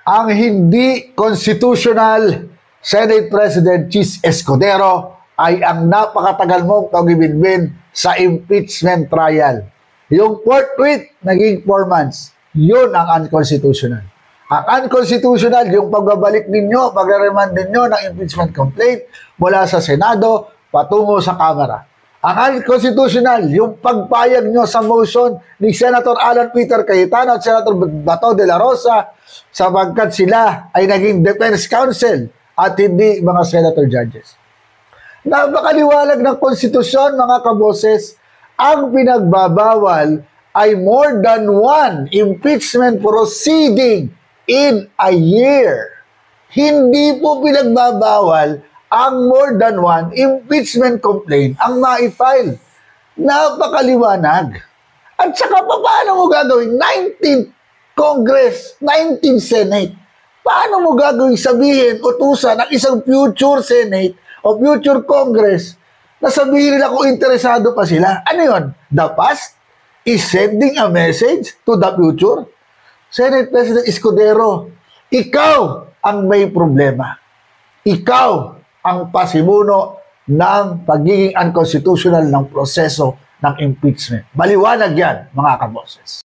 ang hindi constitutional Senate President Chis Escudero ay ang napakatagal mong pag-ibinbin sa impeachment trial. Yung forthwith, naging 4 months. Yun ang unconstitutional. Ang unconstitutional, yung pagbabalik ninyo, pagre-remand ninyo ng impeachment complaint mula sa Senado patungo sa Kamara. Ang unconstitutional, yung pagpayag nyo sa motion ni Senator Alan Peter Cayetano at Senator Bato de la Rosa sapagkat sila ay naging defense counsel at hindi mga senator judges. Napakaliwalag ng konstitusyon, mga kaboses, ang pinagbabawal ay more than one impeachment proceeding in a year. Hindi po pinagbabawal ang more than one impeachment complaint ang ma-file. Napakaliwanag. At saka paano mo gagawin? 19th Congress, 19th Senate. Paano mo gagawin sabihin, utusan ng isang future Senate o future Congress na sabihin nila kung interesado pa sila? Ano yun? The past is sending a message to the future? Senate President Escudero, ikaw ang may problema. Ikaw ang pasimuno ng pagiging unconstitutional ng proseso ng impeachment. Maliwanag yan, mga kaboses.